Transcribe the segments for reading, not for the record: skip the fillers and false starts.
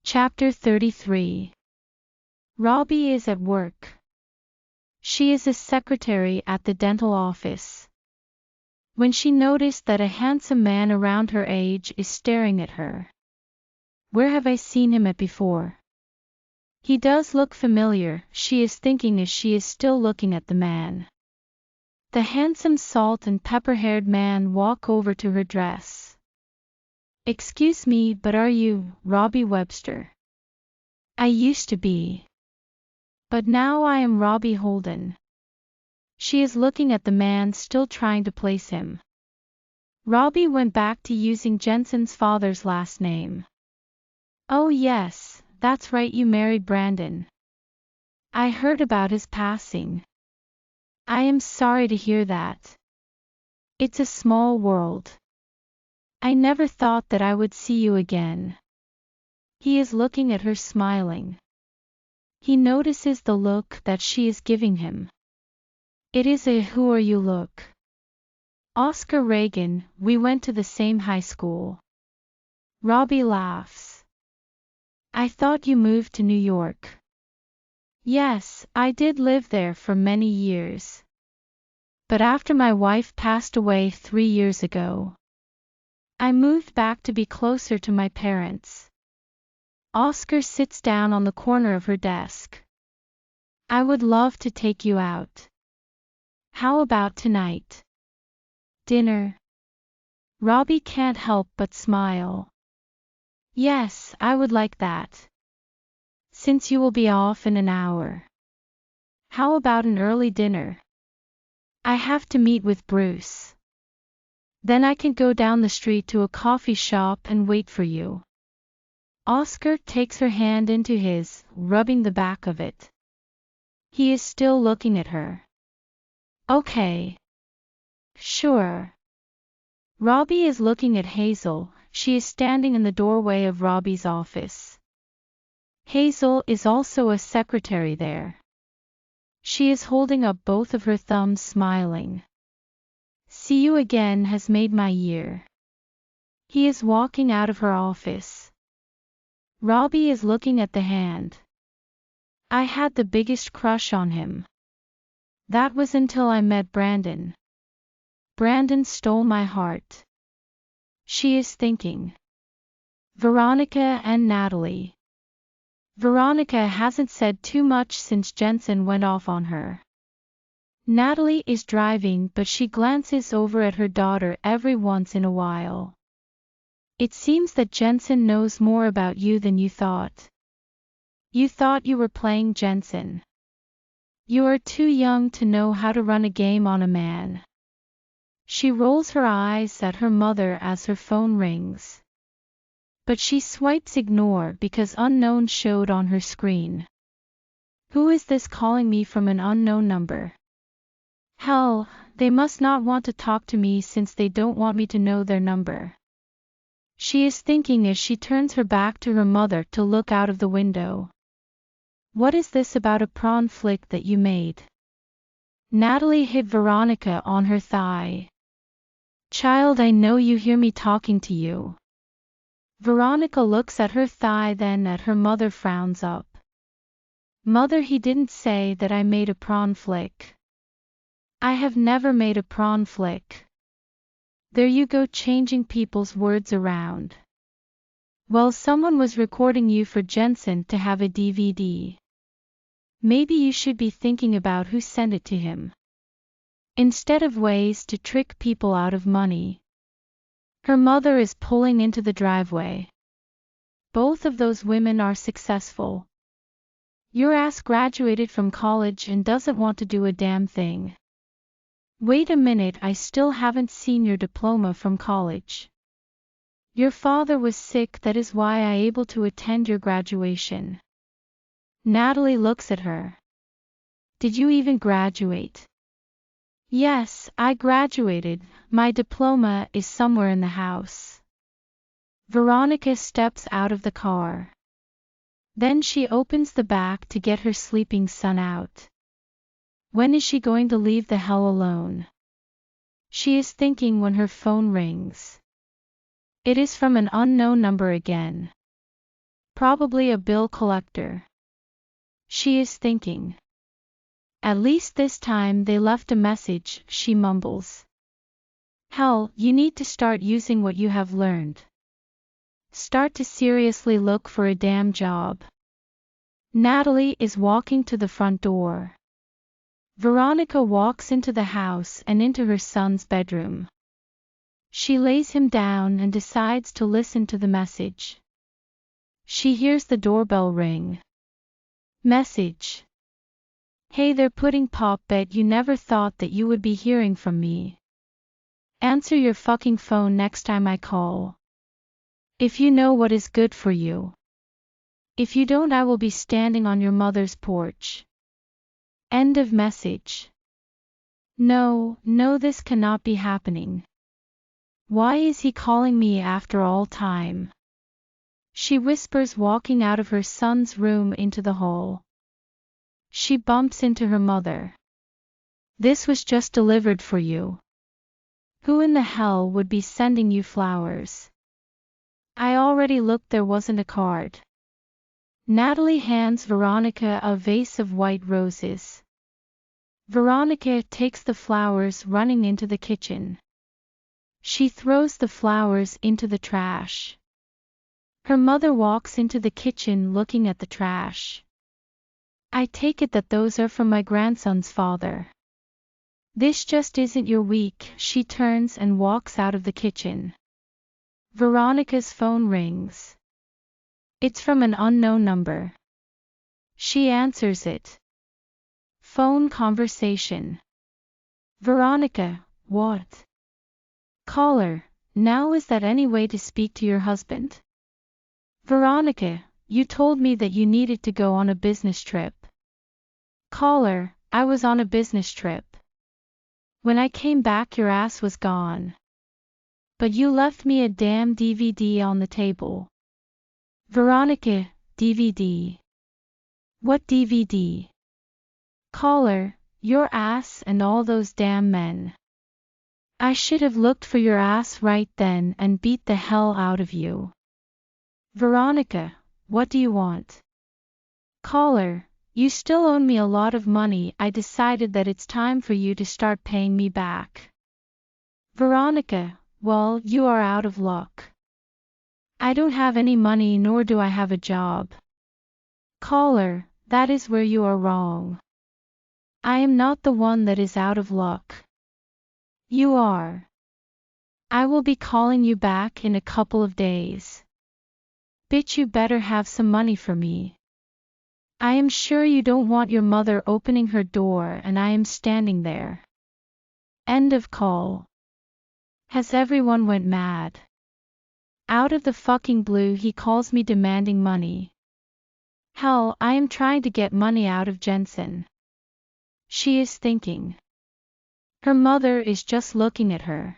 Chapter 33. Robbie is at work. She is a secretary at the dental office. When she noticed that a handsome man around her age is staring at her. Where have I seen him at before? He does look familiar, she is thinking as she is still looking at the man. The handsome salt and pepper-haired man walk over to her dress. Excuse me, but are you Robbie Webster? I used to be. But now I am Robbie Holden. She is looking at the man, still trying to place him. Robbie went back to using Jensen's father's last name. Oh yes, that's right, you married Brandon. I heard about his passing. I am sorry to hear that. It's a small world. I never thought that I would see you again. He is looking at her, smiling. He notices the look that she is giving him. It is a "who are you" look. Oscar Reagan, we went to the same high school. Robbie laughs. I thought you moved to New York. Yes, I did live there for many years. But after my wife passed away 3 years ago, I moved back to be closer to my parents. Oscar sits down on the corner of her desk. I would love to take you out. How about tonight? Dinner? Robbie can't help but smile. Yes, I would like that. Since you will be off in an hour. How about an early dinner? I have to meet with Bruce. Then I can go down the street to a coffee shop and wait for you. Oscar takes her hand into his, rubbing the back of it. He is still looking at her. Okay. Sure. Robbie is looking at Hazel. She is standing in the doorway of Robbie's office. Hazel is also a secretary there. She is holding up both of her thumbs, smiling. See you again has made my year. He is walking out of her office. Robbie is looking at the hand. I had the biggest crush on him. That was until I met Brandon. Brandon stole my heart. She is thinking. Veronica and Natalie. Veronica hasn't said too much since Jensen went off on her. Natalie is driving, but she glances over at her daughter every once in a while. It seems that Jensen knows more about you than you thought. You thought you were playing Jensen. You are too young to know how to run a game on a man. She rolls her eyes at her mother as her phone rings. But she swipes ignore because unknown showed on her screen. Who is this calling me from an unknown number? Hell, they must not want to talk to me since they don't want me to know their number. She is thinking as she turns her back to her mother to look out of the window. What is this about a prawn flick that you made? Natalie hit Veronica on her thigh. Child, I know you hear me talking to you. Veronica looks at her thigh, then at her mother, frowns up. Mother, he didn't say that I made a prawn flick. I have never made a prawn flick. There you go, changing people's words around. Well, someone was recording you for Jensen to have a DVD. Maybe you should be thinking about who sent it to him. Instead of ways to trick people out of money. Her mother is pulling into the driveway. Both of those women are successful. Your ass graduated from college and doesn't want to do a damn thing. Wait a minute, I still haven't seen your diploma from college. Your father was sick, that is why I able to attend your graduation. Natalie looks at her. Did you even graduate? Yes, I graduated. My diploma is somewhere in the house. Veronica steps out of the car. Then she opens the back to get her sleeping son out. When is she going to leave the hell alone? She is thinking when her phone rings. It is from an unknown number again. Probably a bill collector. She is thinking. At least this time they left a message, she mumbles. Hell, you need to start using what you have learned. Start to seriously look for a damn job. Natalie is walking to the front door. Veronica walks into the house and into her son's bedroom. She lays him down and decides to listen to the message. She hears the doorbell ring. Message. Hey there, pudding pop, bet you never thought that you would be hearing from me. Answer your fucking phone next time I call. If you know what is good for you. If you don't, I will be standing on your mother's porch. End of message. No, this cannot be happening. Why is he calling me after all time? She whispers, walking out of her son's room into the hall. She bumps into her mother. This was just delivered for you. Who in the hell would be sending you flowers? I already looked, there wasn't a card. Natalie hands Veronica a vase of white roses. Veronica takes the flowers, running into the kitchen. She throws the flowers into the trash. Her mother walks into the kitchen looking at the trash. I take it that those are from my grandson's father. This just isn't your week. She turns and walks out of the kitchen. Veronica's phone rings. It's from an unknown number. She answers it. Phone conversation. Veronica, what? Caller, now is that any way to speak to your husband? Veronica, you told me that you needed to go on a business trip. Caller, I was on a business trip. When I came back your ass was gone. But you left me a damn DVD on the table. Veronica, DVD. What DVD? Caller, your ass and all those damn men. I should have looked for your ass right then and beat the hell out of you. Veronica, what do you want? Caller, you still owe me a lot of money. I decided that it's time for you to start paying me back. Veronica, well, you are out of luck. I don't have any money, nor do I have a job. Caller, that is where you are wrong. I am not the one that is out of luck. You are. I will be calling you back in a couple of days. Bitch, you better have some money for me. I am sure you don't want your mother opening her door and I am standing there. End of call. Has everyone went mad? Out of the fucking blue he calls me demanding money. Hell, I am trying to get money out of Jensen. She is thinking. Her mother is just looking at her.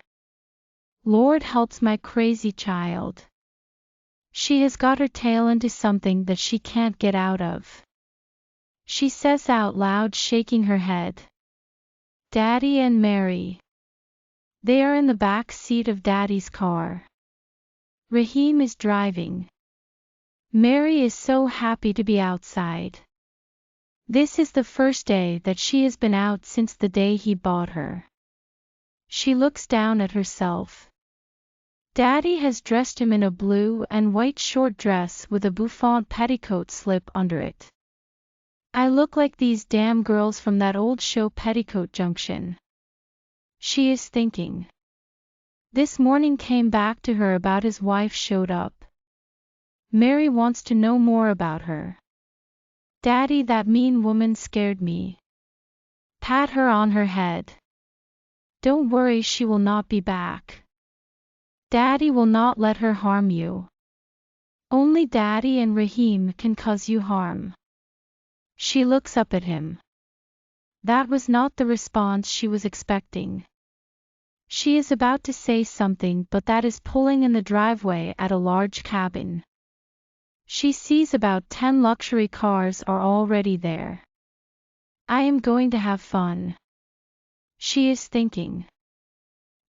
Lord helps my crazy child. She has got her tail into something that she can't get out of. She says out loud, shaking her head. Daddy and Mary. They are in the back seat of Daddy's car. Raheem is driving. Mary is so happy to be outside. This is the first day that she has been out since the day he bought her. She looks down at herself. Daddy has dressed him in a blue and white short dress with a bouffant petticoat slip under it. I look like these damn girls from that old show Petticoat Junction. She is thinking. This morning came back to her about his wife showed up. Mary wants to know more about her. Daddy, that mean woman scared me. Pat her on her head. Don't worry, she will not be back. Daddy will not let her harm you. Only Daddy and Raheem can cause you harm. She looks up at him. That was not the response she was expecting. She is about to say something, but that is pulling in the driveway at a large cabin. She sees about 10 luxury cars are already there. I am going to have fun. She is thinking.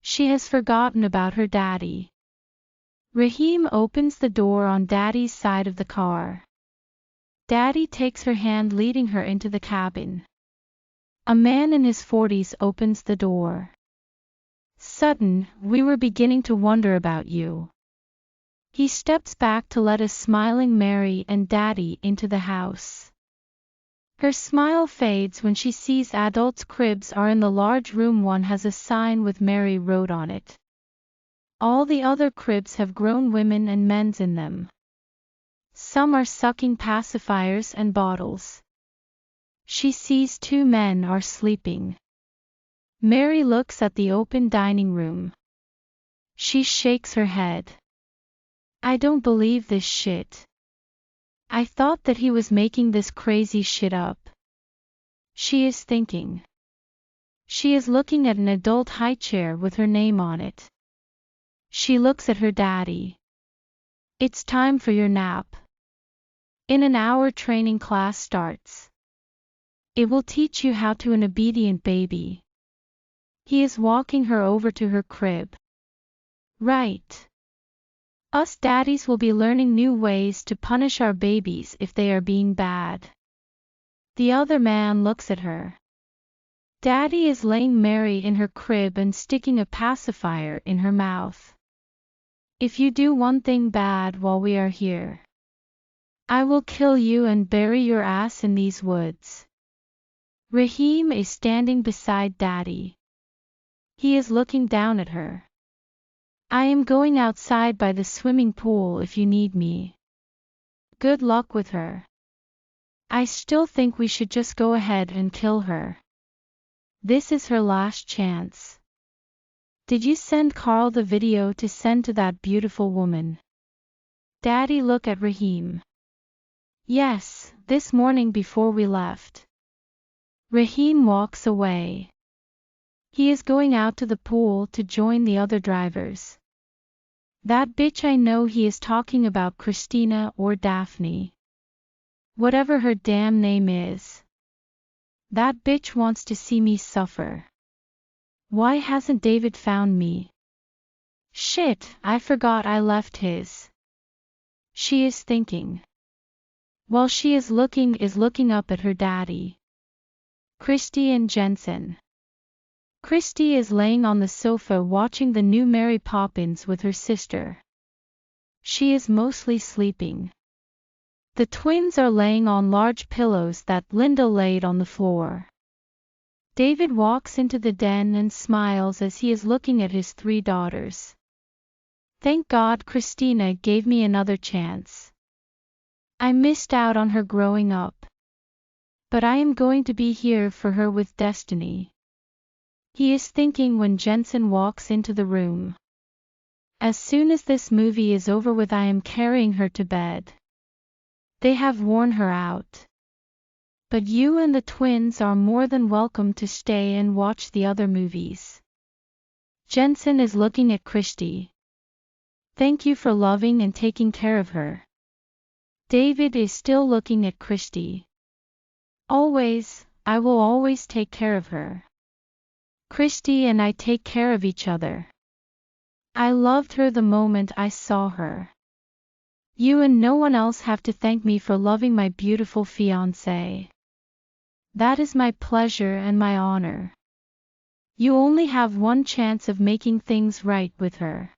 She has forgotten about her daddy. Raheem opens the door on Daddy's side of the car. Daddy takes her hand, leading her into the cabin. A man in his 40s opens the door. Sudden, we were beginning to wonder about you. He steps back to let us smiling Mary and Daddy into the house. Her smile fades when she sees adults' cribs are in the large room. One has a sign with Mary wrote on it. All the other cribs have grown women and men's in them. Some are sucking pacifiers and bottles. She sees 2 men are sleeping. Mary looks at the open dining room. She shakes her head. I don't believe this shit. I thought that he was making this crazy shit up. She is thinking. She is looking at an adult high chair with her name on it. She looks at her daddy. It's time for your nap. In an hour training class starts. It will teach you how to an obedient baby. He is walking her over to her crib. Right. Us daddies will be learning new ways to punish our babies if they are being bad. The other man looks at her. Daddy is laying Mary in her crib and sticking a pacifier in her mouth. If you do one thing bad while we are here, I will kill you and bury your ass in these woods. Raheem is standing beside Daddy. He is looking down at her. I am going outside by the swimming pool if you need me. Good luck with her. I still think we should just go ahead and kill her. This is her last chance. Did you send Carl the video to send to that beautiful woman? Daddy look at Raheem. Yes, this morning before we left. Raheem walks away. He is going out to the pool to join the other drivers. That bitch, I know he is talking about Christina or Daphne. Whatever her damn name is. That bitch wants to see me suffer. Why hasn't David found me? Shit, I forgot I left his. She is thinking. While she is looking up at her daddy. Christy and Jensen. Christy is laying on the sofa watching the new Mary Poppins with her sister. She is mostly sleeping. The twins are laying on large pillows that Linda laid on the floor. David walks into the den and smiles as he is looking at his 3 daughters. Thank God Christina gave me another chance. I missed out on her growing up. But I am going to be here for her with destiny. He is thinking when Jensen walks into the room. As soon as this movie is over with, I am carrying her to bed. They have worn her out. But you and the twins are more than welcome to stay and watch the other movies. Jensen is looking at Christy. Thank you for loving and taking care of her. David is still looking at Christy. Always, I will always take care of her. Christy and I take care of each other. I loved her the moment I saw her. You and no one else have to thank me for loving my beautiful fiancée. That is my pleasure and my honor. You only have one chance of making things right with her.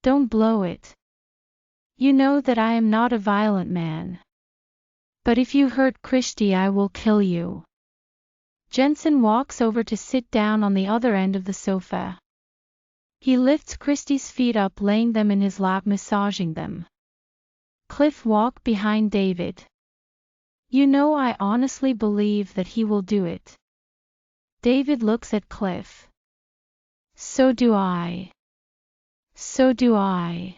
Don't blow it. You know that I am not a violent man. But if you hurt Christy, I will kill you. Jensen walks over to sit down on the other end of the sofa. He lifts Christy's feet up, laying them in his lap, massaging them. Cliff walks behind David. You know, I honestly believe that he will do it. David looks at Cliff. So do I. So do I.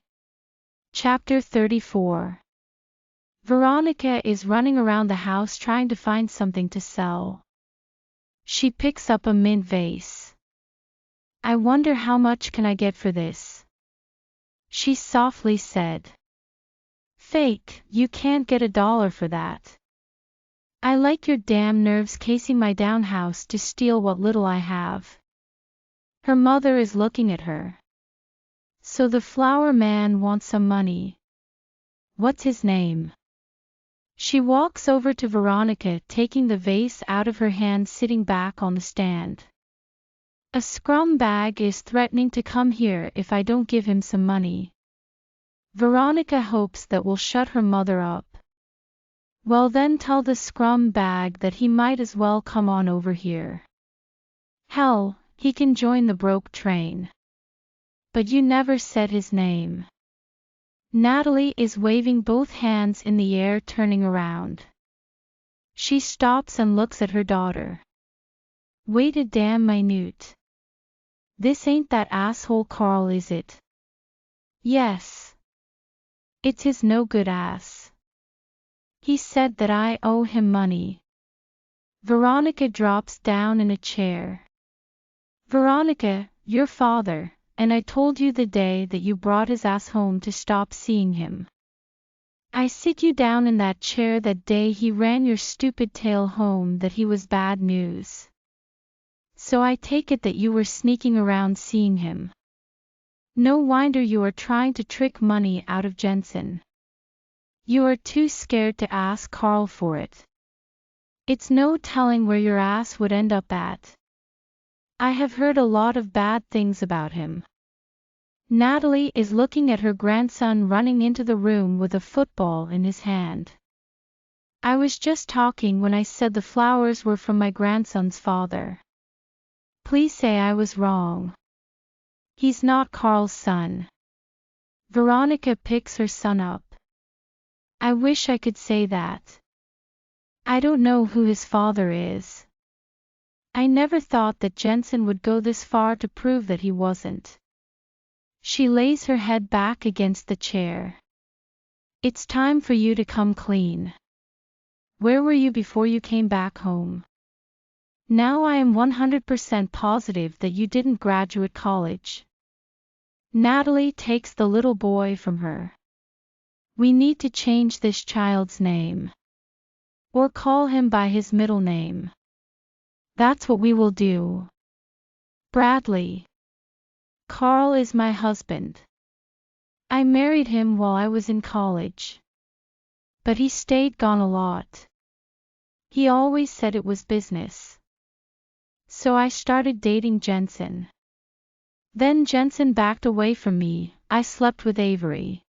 Chapter 34. Veronica is running around the house trying to find something to sell. She picks up a mint vase. I wonder how much can I get for this? She softly said. Fake, you can't get $1 for that. I like your damn nerves casing my down house to steal what little I have. Her mother is looking at her. So the flower man wants some money. What's his name? She walks over to Veronica, taking the vase out of her hand, sitting back on the stand. A scumbag is threatening to come here if I don't give him some money. Veronica hopes that will shut her mother up. Well, then tell the scumbag that he might as well come on over here. Hell, he can join the broke train. But you never said his name. Natalie is waving both hands in the air, turning around. She stops and looks at her daughter. Wait a damn minute. This ain't that asshole Carl, is it? Yes. It's his no good ass. He said that I owe him money. Veronica drops down in a chair. Veronica, your father, and I told you the day that you brought his ass home to stop seeing him. I sit you down in that chair that day he ran your stupid tail home that he was bad news. So I take it that you were sneaking around seeing him. No wonder you are trying to trick money out of Jensen. You are too scared to ask Carl for it. It's no telling where your ass would end up at. I have heard a lot of bad things about him. Natalie is looking at her grandson running into the room with a football in his hand. I was just talking when I said the flowers were from my grandson's father. Please say I was wrong. He's not Carl's son. Veronica picks her son up. I wish I could say that. I don't know who his father is. I never thought that Jensen would go this far to prove that he wasn't. She lays her head back against the chair. It's time for you to come clean. Where were you before you came back home? Now I am 100% positive that you didn't graduate college. Natalie takes the little boy from her. We need to change this child's name. Or call him by his middle name. That's what we will do. Bradley. Carl is my husband. I married him while I was in college. But he stayed gone a lot. He always said it was business. So I started dating Jensen. Then Jensen backed away from me. I slept with Avery.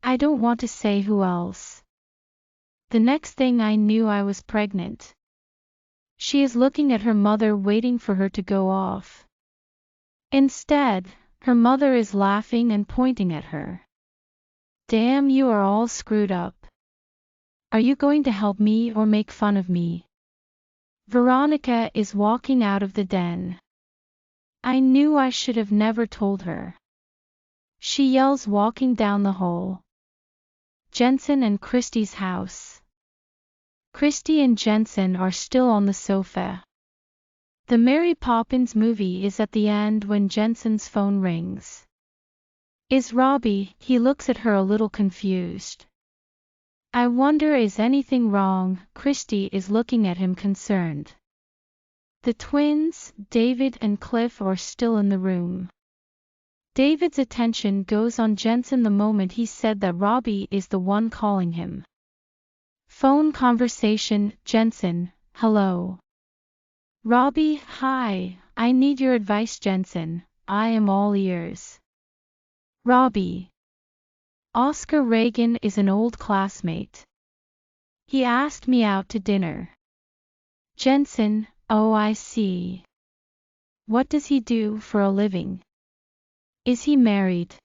I don't want to say who else. The next thing I knew, I was pregnant. She is looking at her mother, waiting for her to go off. Instead, her mother is laughing and pointing at her. Damn, you are all screwed up. Are you going to help me or make fun of me? Veronica is walking out of the den. I knew I should have never told her. She yells, walking down the hall. Jensen and Christie's house. Christie and Jensen are still on the sofa. The Mary Poppins movie is at the end when Jensen's phone rings. Is Robbie? He looks at her a little confused. I wonder, is anything wrong? Christie is looking at him concerned. The twins, David and Cliff, are still in the room. David's attention goes on Jensen the moment he said that Robbie is the one calling him. Phone conversation. Jensen, hello. Robbie, hi, I need your advice. Jensen, I am all ears. Robbie. Oscar Reagan is an old classmate. He asked me out to dinner. Jensen, oh, I see. What does he do for a living? Is he married?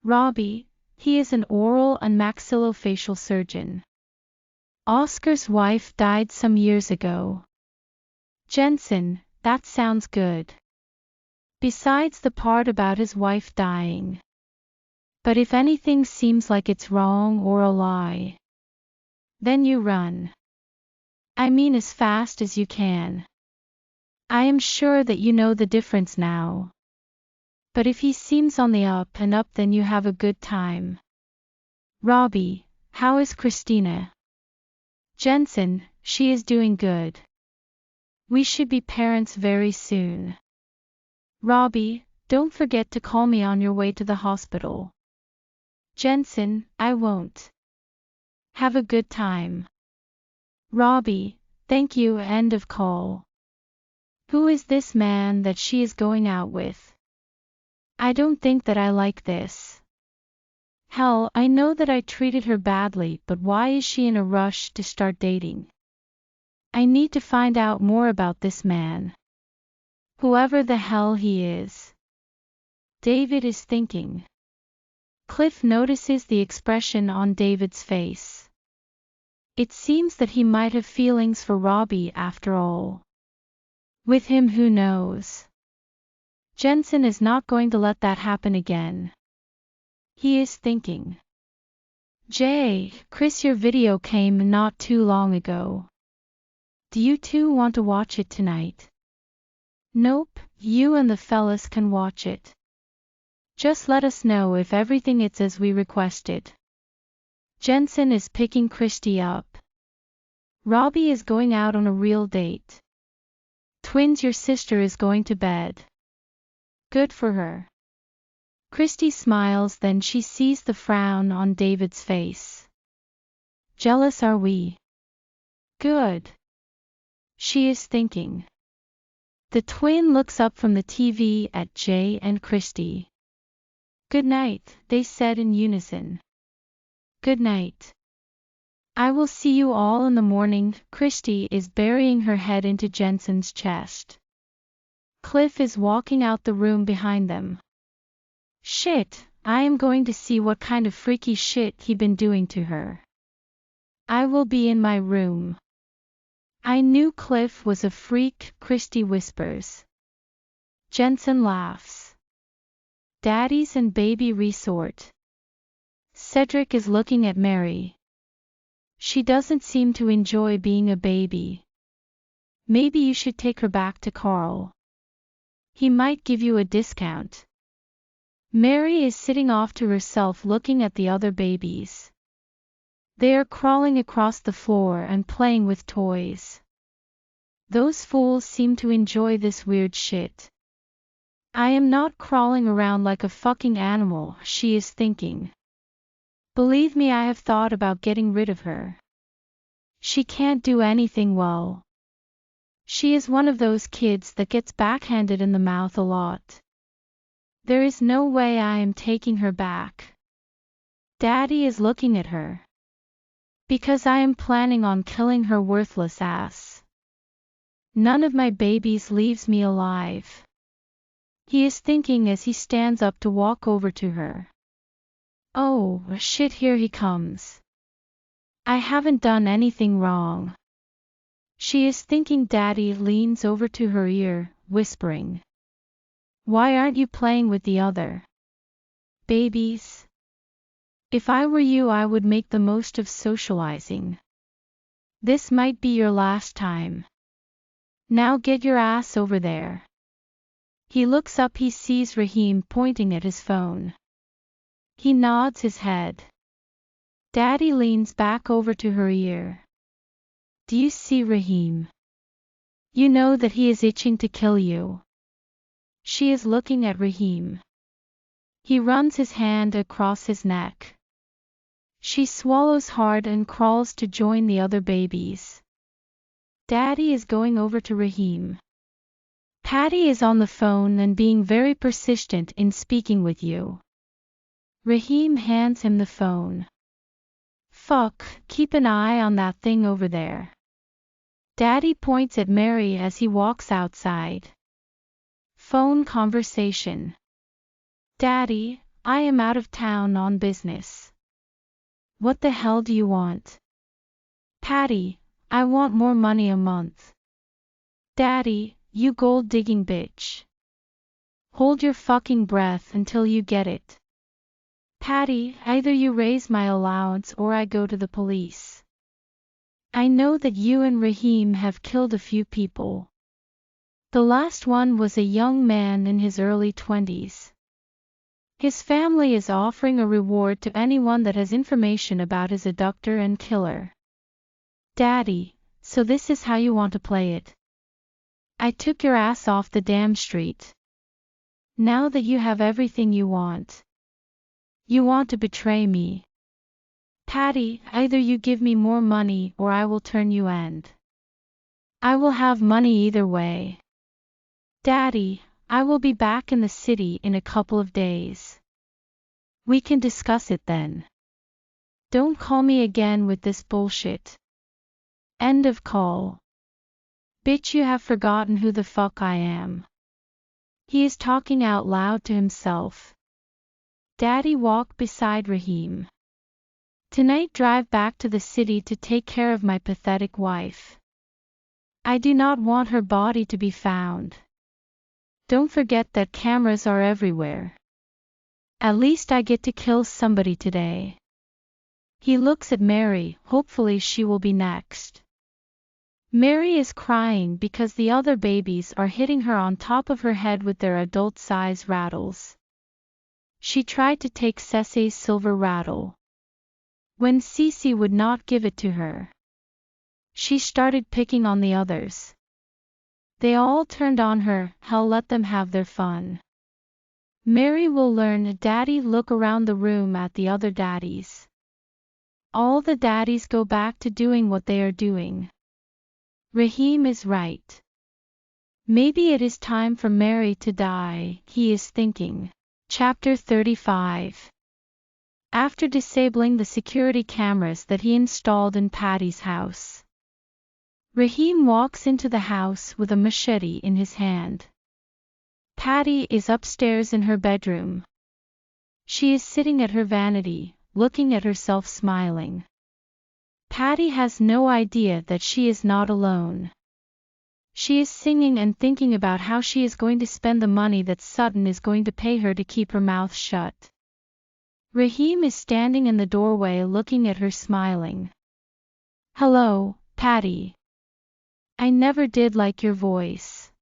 Robbie, he is an oral and maxillofacial surgeon. Oscar's wife died some years ago. Jensen, that sounds good. Besides the part about his wife dying. But if anything seems like it's wrong or a lie, then you run. I mean, as fast as you can. I am sure that you know the difference now. But if he seems on the up and up, then you have a good time. Robbie, how is Christina? Jensen, she is doing good. We should be parents very soon. Robbie, Don't forget to call me on your way to the hospital. Jensen, I won't. Have a good time. Robbie, thank you. End of call. Who is this man that she is going out with? I don't think that I like this. Hell, I know that I treated her badly, but why is she in a rush to start dating? I need to find out more about this man. Whoever the hell he is. David is thinking. Cliff notices the expression on David's face. It seems that he might have feelings for Robbie after all. With him, who knows? Jensen is not going to let that happen again. He is thinking. Jay, Chris, your video came not too long ago. Do you two want to watch it tonight? Nope, you and the fellas can watch it. Just let us know if everything is as we requested. Jensen is picking Christy up. Robbie is going out on a real date. Twins, your sister is going to bed. Good for her. Christy smiles, then she sees the frown on David's face. Jealous are we? Good. She is thinking. The twin looks up from the TV at Jay and Christy. Good night, they said in unison. Good night. I will see you all in the morning. Christy is burying her head into Jensen's chest. Cliff is walking out the room behind them. Shit, I am going to see what kind of freaky shit he been doing to her. I will be in my room. I knew Cliff was a freak, Christy whispers. Jensen laughs. Daddy's and baby resort. Cedric is looking at Mary. She doesn't seem to enjoy being a baby. Maybe you should take her back to Carl. He might give you a discount. Mary is sitting off to herself looking at the other babies. They are crawling across the floor and playing with toys. Those fools seem to enjoy this weird shit. I am not crawling around like a fucking animal, she is thinking. Believe me, I have thought about getting rid of her. She can't do anything well. She is one of those kids that gets backhanded in the mouth a lot. There is no way I am taking her back. Daddy is looking at her. Because I am planning on killing her worthless ass. None of my babies leaves me alive. He is thinking as he stands up to walk over to her. Oh, shit, here he comes. I haven't done anything wrong. She is thinking. Daddy leans over to her ear, whispering. Why aren't you playing with the other babies? If I were you, I would make the most of socializing. This might be your last time. Now get your ass over there. He looks up, he sees Raheem pointing at his phone. He nods his head. Daddy leans back over to her ear. Do you see Raheem? You know that he is itching to kill you. She is looking at Raheem. He runs his hand across his neck. She swallows hard and crawls to join the other babies. Daddy is going over to Raheem. Patty is on the phone and being very persistent in speaking with you. Raheem hands him the phone. Fuck, keep an eye on that thing over there. Daddy points at Mary as he walks outside. Phone conversation. Daddy, I am out of town on business. What the hell do you want? Patty, I want more money a month. Daddy, you gold-digging bitch. Hold your fucking breath until you get it. Patty, either you raise my allowance or I go to the police. I know that you and Raheem have killed a few people. The last one was a young man in his early 20s. His family is offering a reward to anyone that has information about his abductor and killer. Daddy, so this is how you want to play it. I took your ass off the damn street. Now that you have everything you want to betray me. Patty, either you give me more money or I will turn you and I will have money either way. Daddy, I will be back in the city in a couple of days. We can discuss it then. Don't call me again with this bullshit. End of call. Bitch, you have forgotten who the fuck I am. He is talking out loud to himself. Daddy walked beside Raheem. Tonight drive back to the city to take care of my pathetic wife. I do not want her body to be found. Don't forget that cameras are everywhere. At least I get to kill somebody today. He looks at Mary, hopefully she will be next. Mary is crying because the other babies are hitting her on top of her head with their adult-size rattles. She tried to take Cece's silver rattle. When Cece would not give it to her, she started picking on the others. They all turned on her. Hell, let them have their fun. Mary will learn. Daddy, look around the room at the other daddies. All the daddies go back to doing what they are doing. Raheem is right. Maybe it is time for Mary to die, he is thinking. Chapter 35. After disabling the security cameras that he installed in Patty's house, Raheem walks into the house with a machete in his hand. Patty is upstairs in her bedroom. She is sitting at her vanity, looking at herself smiling. Patty has no idea that she is not alone. She is singing and thinking about how she is going to spend the money that Sutton is going to pay her to keep her mouth shut. Raheem is standing in the doorway looking at her smiling. Hello, Patty. I never did like your voice.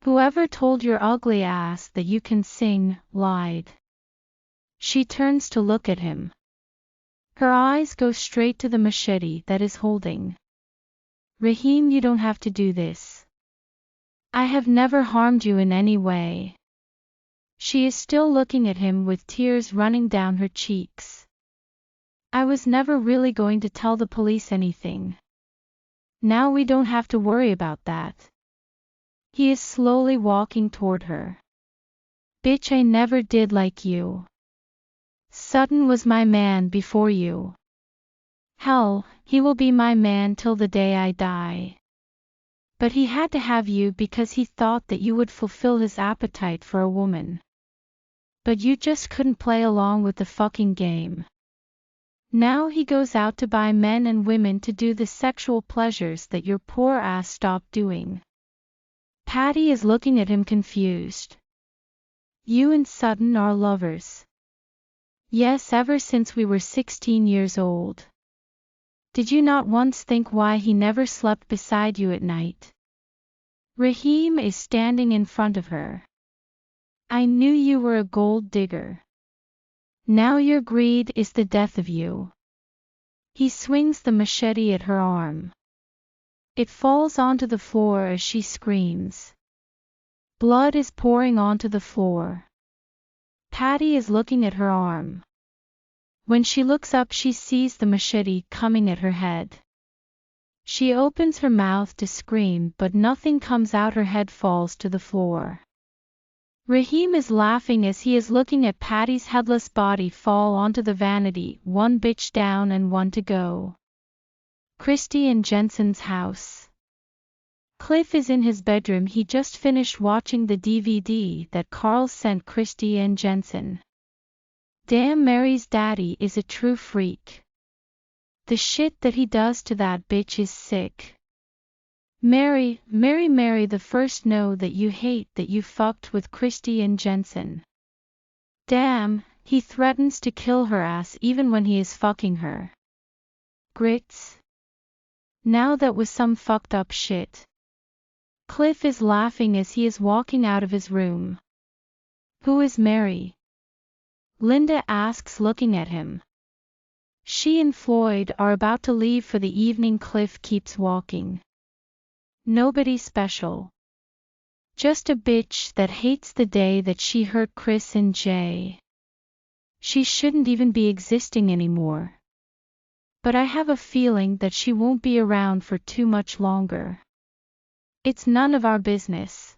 Whoever told your ugly ass that you can sing, lied. She turns to look at him. Her eyes go straight to the machete that is holding. Raheem, you don't have to do this. I have never harmed you in any way. She is still looking at him with tears running down her cheeks. I was never really going to tell the police anything. Now we don't have to worry about that. He is slowly walking toward her. Bitch, I never did like you. Sutton was my man before you. Hell, he will be my man till the day I die. But he had to have you because he thought that you would fulfill his appetite for a woman. But you just couldn't play along with the fucking game. Now he goes out to buy men and women to do the sexual pleasures that your poor ass stopped doing. Patty is looking at him confused. You and Sutton are lovers. Yes, ever since we were 16 years old. Did you not once think why he never slept beside you at night? Raheem is standing in front of her. I knew you were a gold digger. Now your greed is the death of you. He swings the machete at her arm. It falls onto the floor as she screams. Blood is pouring onto the floor. Patty is looking at her arm. When she looks up, she sees the machete coming at her head. She opens her mouth to scream, but nothing comes out. Her head falls to the floor. Raheem is laughing as he is looking at Patty's headless body fall onto the vanity, one bitch down and one to go. Christy and Jensen's house. Cliff is in his bedroom. He just finished watching the DVD that Carl sent Christy and Jensen. Damn, Mary's daddy is a true freak. The shit that he does to that bitch is sick. Mary, the first know that you hate that you fucked with Christy and Jensen. Damn, he threatens to kill her ass even when he is fucking her. Grits. Now that was some fucked up shit. Cliff is laughing as he is walking out of his room. Who is Mary? Linda asks, looking at him. She and Floyd are about to leave for the evening. Cliff keeps walking. Nobody special. Just a bitch that hates the day that she hurt Chris and Jay. She shouldn't even be existing anymore. But I have a feeling that she won't be around for too much longer. It's none of our business.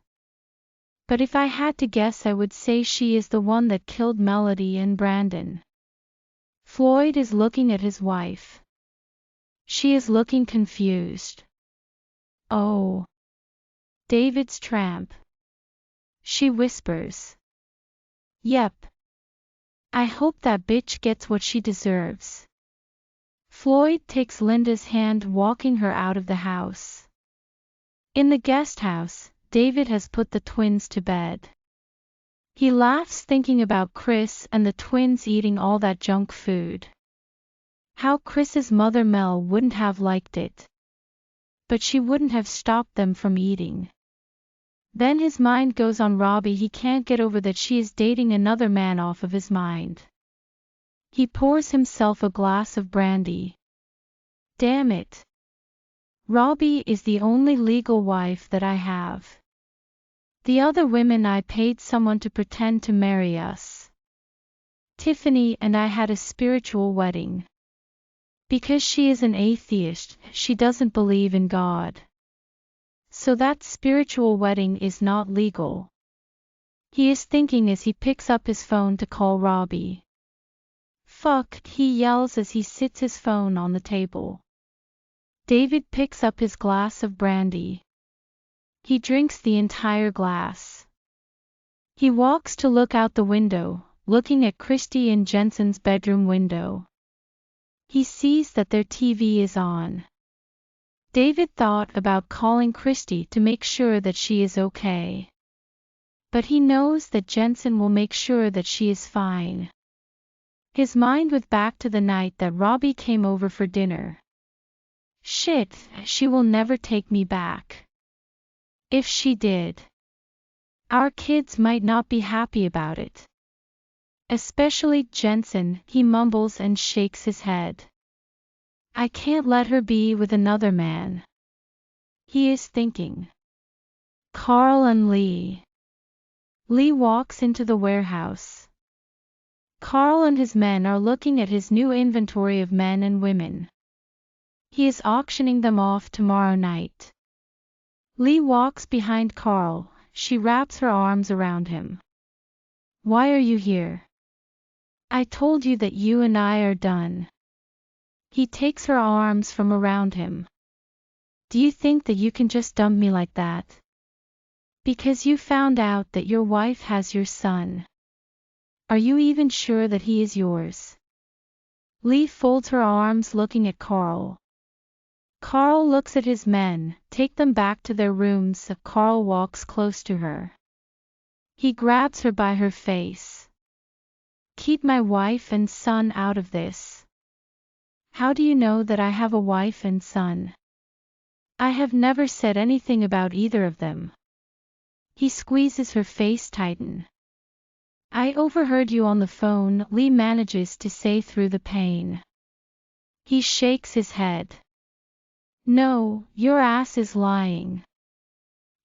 But if I had to guess, I would say she is the one that killed Melody and Brandon. Floyd is looking at his wife. She is looking confused. Oh. David's tramp. She whispers. Yep. I hope that bitch gets what she deserves. Floyd takes Linda's hand, walking her out of the house. In the guest house, David has put the twins to bed. He laughs thinking about Chris and the twins eating all that junk food. How Chris's mother Mel wouldn't have liked it. But she wouldn't have stopped them from eating. Then his mind goes on Robbie. He can't get over that she is dating another man off of his mind. He pours himself a glass of brandy. Damn it. Robbie is the only legal wife that I have. The other women I paid someone to pretend to marry us. Tiffany and I had a spiritual wedding. Because she is an atheist, she doesn't believe in God. So that spiritual wedding is not legal. He is thinking as he picks up his phone to call Robbie. Fuck, he yells as he sits his phone on the table. David picks up his glass of brandy. He drinks the entire glass. He walks to look out the window, looking at Christy and Jensen's bedroom window. He sees that their TV is on. David thought about calling Christy to make sure that she is okay. But he knows that Jensen will make sure that she is fine. His mind went back to the night that Robbie came over for dinner. Shit, she will never take me back. If she did, our kids might not be happy about it. Especially Jensen, he mumbles and shakes his head. I can't let her be with another man. He is thinking. Carl and Lee. Lee walks into the warehouse. Carl and his men are looking at his new inventory of men and women. He is auctioning them off tomorrow night. Lee walks behind Carl. She wraps her arms around him. Why are you here? I told you that you and I are done. He takes her arms from around him. Do you think that you can just dump me like that? Because you found out that your wife has your son. Are you even sure that he is yours? Lee folds her arms, looking at Carl. Carl looks at his men. Take them back to their rooms. Carl walks close to her. He grabs her by her face. Keep my wife and son out of this. How do you know that I have a wife and son? I have never said anything about either of them. He squeezes her face tighten. I overheard you on the phone, Lee manages to say through the pain. He shakes his head. No, your ass is lying.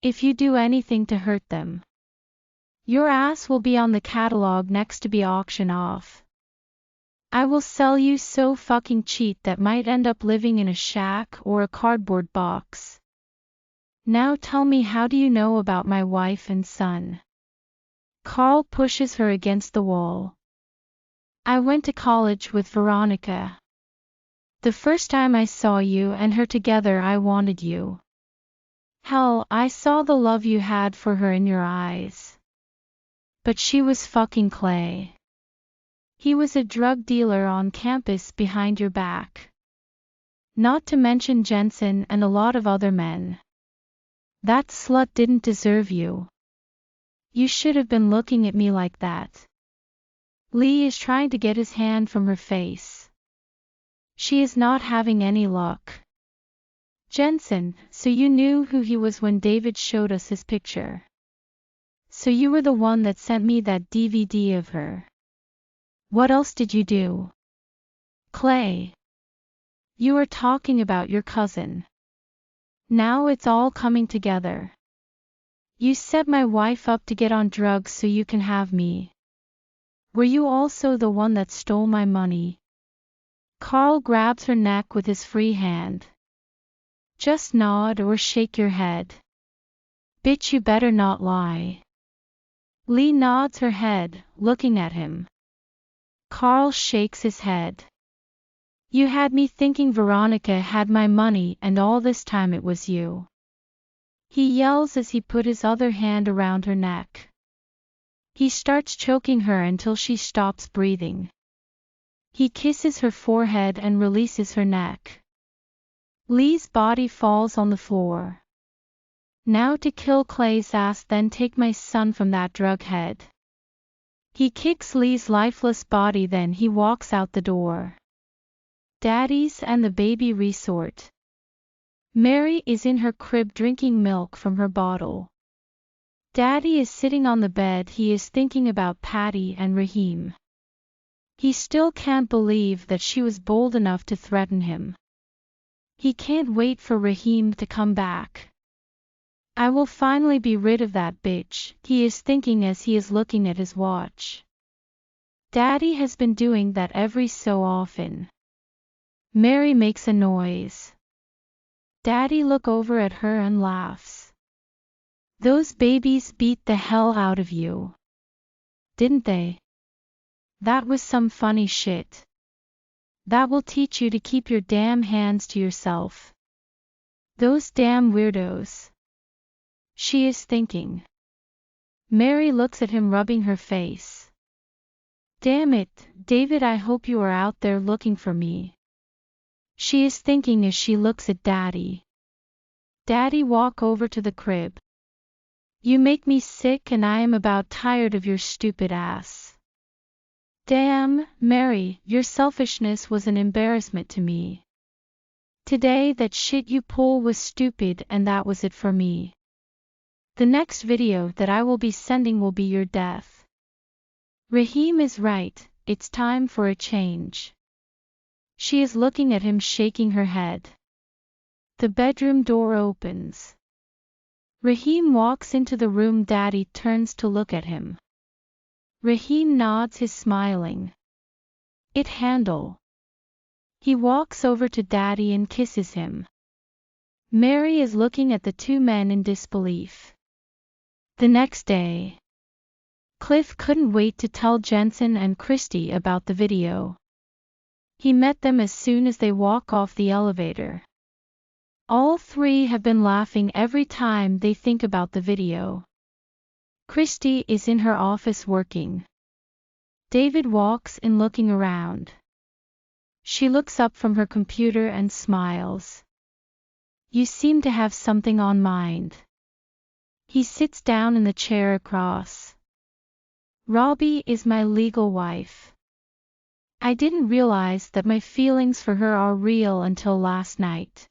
If you do anything to hurt them, your ass will be on the catalog next to be auctioned off. I will sell you so fucking cheap that might end up living in a shack or a cardboard box. Now tell me, how do you know about my wife and son? Carl pushes her against the wall. I went to college with Veronica. The first time I saw you and her together, I wanted you. Hell, I saw the love you had for her in your eyes. But she was fucking Clay. He was a drug dealer on campus behind your back. Not to mention Jensen and a lot of other men. That slut didn't deserve you. You should have been looking at me like that. Lee is trying to get his hand from her face. She is not having any luck. Jensen, so you knew who he was when David showed us his picture. So you were the one that sent me that DVD of her. What else did you do? Clay. You were talking about your cousin. Now it's all coming together. You set my wife up to get on drugs so you can have me. Were you also the one that stole my money? Carl grabs her neck with his free hand. Just nod or shake your head. Bitch, you better not lie. Lee nods her head, looking at him. Carl shakes his head. You had me thinking Veronica had my money and all this time it was you. He yells as he put his other hand around her neck. He starts choking her until she stops breathing. He kisses her forehead and releases her neck. Lee's body falls on the floor. Now to kill Clay's ass, then take my son from that drug head. He kicks Lee's lifeless body, then he walks out the door. Daddy's and the baby resort. Mary is in her crib drinking milk from her bottle. Daddy is sitting on the bed. He is thinking about Patty and Raheem. He still can't believe that she was bold enough to threaten him. He can't wait for Raheem to come back. I will finally be rid of that bitch, he is thinking as he is looking at his watch. Daddy has been doing that every so often. Mary makes a noise. Daddy looks over at her and laughs. Those babies beat the hell out of you. Didn't they? That was some funny shit. That will teach you to keep your damn hands to yourself. Those damn weirdos. She is thinking. Mary looks at him, rubbing her face. Damn it, David, I hope you are out there looking for me. She is thinking as she looks at Daddy. Daddy walk over to the crib. You make me sick and I am about tired of your stupid ass. Damn, Mary, your selfishness was an embarrassment to me. Today that shit you pull was stupid and that was it for me. The next video that I will be sending will be your death. Raheem is right, it's time for a change. She is looking at him, shaking her head. The bedroom door opens. Raheem walks into the room. Daddy turns to look at him. Raheem nods, his smiling. It handle. He walks over to Daddy and kisses him. Mary is looking at the two men in disbelief. The next day. Cliff couldn't wait to tell Jensen and Christy about the video. He met them as soon as they walk off the elevator. All three have been laughing every time they think about the video. Christy is in her office working. David walks in looking around. She looks up from her computer and smiles. You seem to have something on mind. He sits down in the chair across. Robbie is my legal wife. I didn't realize that my feelings for her are real until last night.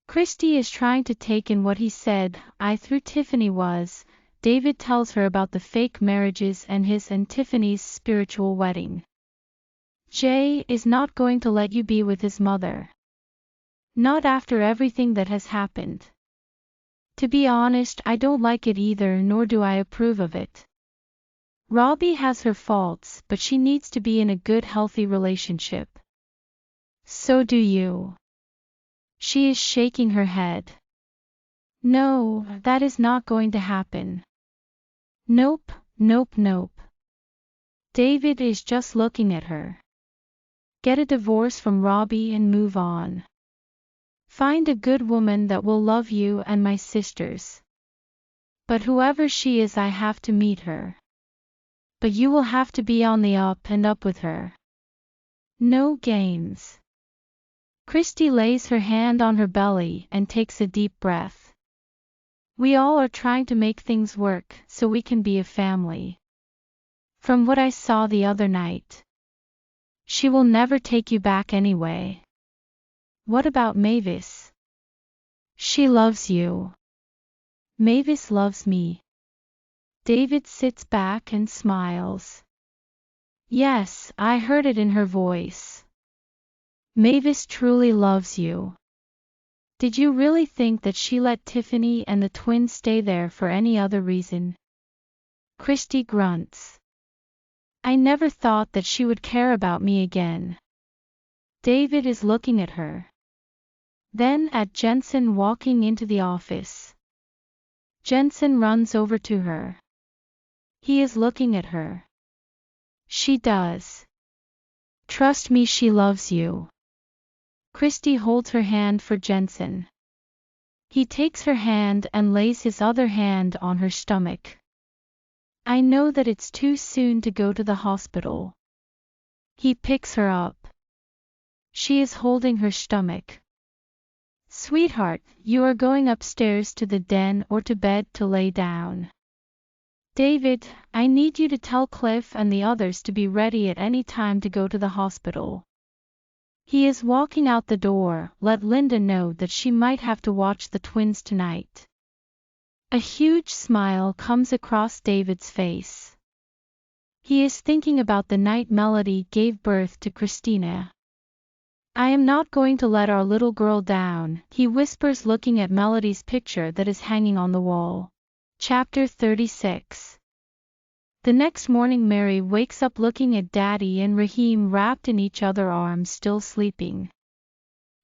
Christy is trying to take in what he said. I through Tiffany was. David tells her about the fake marriages and his and Tiffany's spiritual wedding. Jay is not going to let you be with his mother. Not after everything that has happened. To be honest, I don't like it either, nor do I approve of it. Robbie has her faults, but she needs to be in a good, healthy relationship. So do you. She is shaking her head. No, that is not going to happen. Nope, nope, nope. David is just looking at her. Get a divorce from Robbie and move on. Find a good woman that will love you and my sisters. But whoever she is, I have to meet her. But you will have to be on the up and up with her. No games. Christy lays her hand on her belly and takes a deep breath. We all are trying to make things work so we can be a family. From what I saw the other night, she will never take you back anyway. What about Mavis? She loves you. Mavis loves me. David sits back and smiles. Yes, I heard it in her voice. Mavis truly loves you. Did you really think that she let Tiffany and the twins stay there for any other reason? Christy grunts. I never thought that she would care about me again. David is looking at her. Then at Jensen walking into the office. Jensen runs over to her. He is looking at her. She does. Trust me, she loves you. Christy holds her hand for Jensen. He takes her hand and lays his other hand on her stomach. I know that it's too soon to go to the hospital. He picks her up. She is holding her stomach. Sweetheart, you are going upstairs to the den or to bed to lay down. David, I need you to tell Cliff and the others to be ready at any time to go to the hospital. He is walking out the door. Let Linda know that she might have to watch the twins tonight. A huge smile comes across David's face. He is thinking about the night Melody gave birth to Christina. I am not going to let our little girl down, he whispers, looking at Melody's picture that is hanging on the wall. Chapter 36. The next morning Mary wakes up looking at Daddy and Raheem wrapped in each other's arms, still sleeping.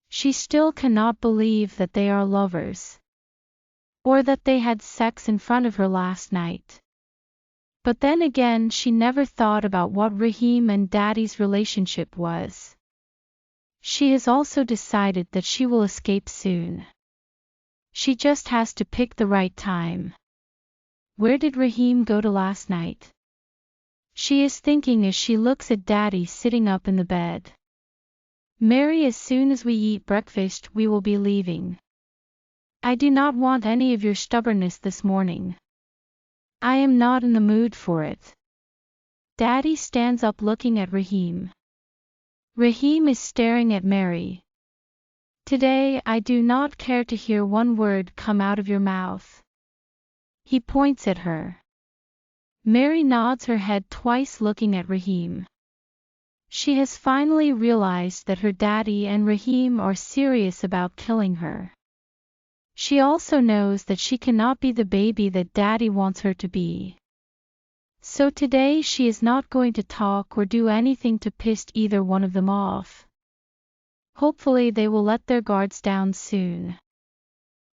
She still cannot believe that they are lovers. Or that they had sex in front of her last night. But then again, she never thought about what Raheem and Daddy's relationship was. She has also decided that she will escape soon. She just has to pick the right time. Where did Raheem go to last night? She is thinking as she looks at Daddy sitting up in the bed. Mary, as soon as we eat breakfast, we will be leaving. I do not want any of your stubbornness this morning. I am not in the mood for it. Daddy stands up looking at Raheem. Raheem is staring at Mary. Today I do not care to hear one word come out of your mouth. He points at her. Mary nods her head twice, looking at Raheem. She has finally realized that her daddy and Raheem are serious about killing her. She also knows that she cannot be the baby that Daddy wants her to be. So today she is not going to talk or do anything to piss either one of them off. Hopefully they will let their guards down soon.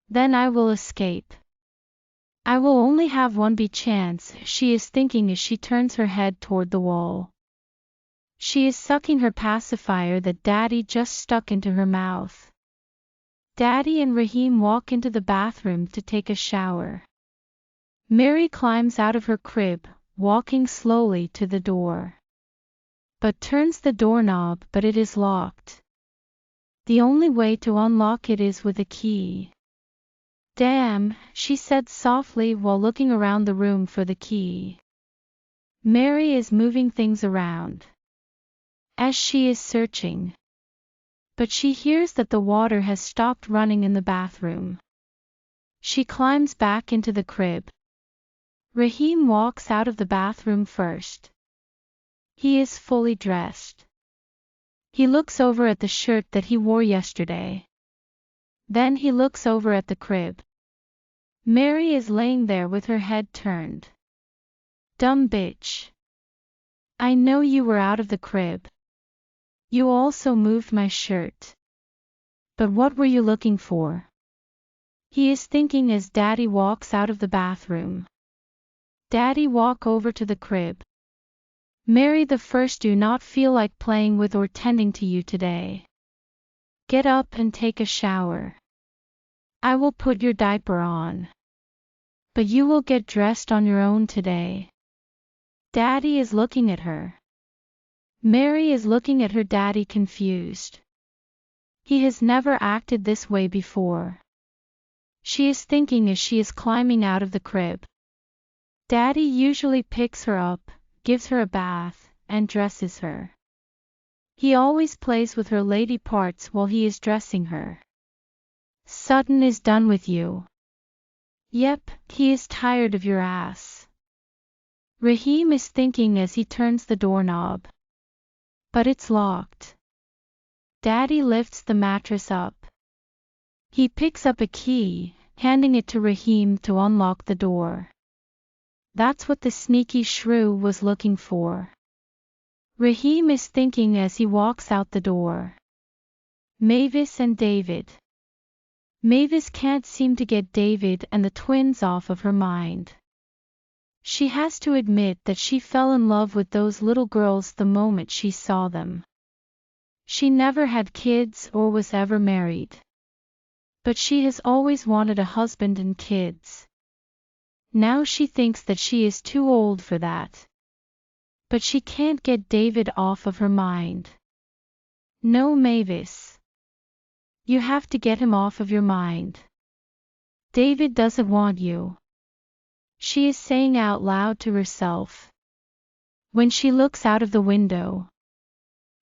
Then I will escape. I will only have one chance, she is thinking as she turns her head toward the wall. She is sucking her pacifier that Daddy just stuck into her mouth. Daddy and Raheem walk into the bathroom to take a shower. Mary climbs out of her crib, walking slowly to the door. But turns the doorknob, but it is locked. The only way to unlock it is with a key. Damn, she said softly while looking around the room for the key. Mary is moving things around. As she is searching. But she hears that the water has stopped running in the bathroom. She climbs back into the crib. Raheem walks out of the bathroom first. He is fully dressed. He looks over at the shirt that he wore yesterday. Then he looks over at the crib. Mary is laying there with her head turned. Dumb bitch. I know you were out of the crib. You also moved my shirt. But what were you looking for? He is thinking as Daddy walks out of the bathroom. Daddy walk over to the crib. Mary, the first do not feel like playing with or tending to you today. Get up and take a shower. I will put your diaper on. But you will get dressed on your own today. Daddy is looking at her. Mary is looking at her daddy confused. He has never acted this way before. She is thinking as she is climbing out of the crib. Daddy usually picks her up, gives her a bath, and dresses her. He always plays with her lady parts while he is dressing her. Sutton is done with you. Yep, he is tired of your ass. Raheem is thinking as he turns the doorknob. But it's locked. Daddy lifts the mattress up. He picks up a key, handing it to Raheem to unlock the door. That's what the sneaky shrew was looking for. Raheem is thinking as he walks out the door. Mavis and David. Mavis can't seem to get David and the twins off of her mind. She has to admit that she fell in love with those little girls the moment she saw them. She never had kids or was ever married. But she has always wanted a husband and kids. Now she thinks that she is too old for that. But she can't get David off of her mind. No, Mavis. You have to get him off of your mind. David doesn't want you. She is saying out loud to herself. When she looks out of the window,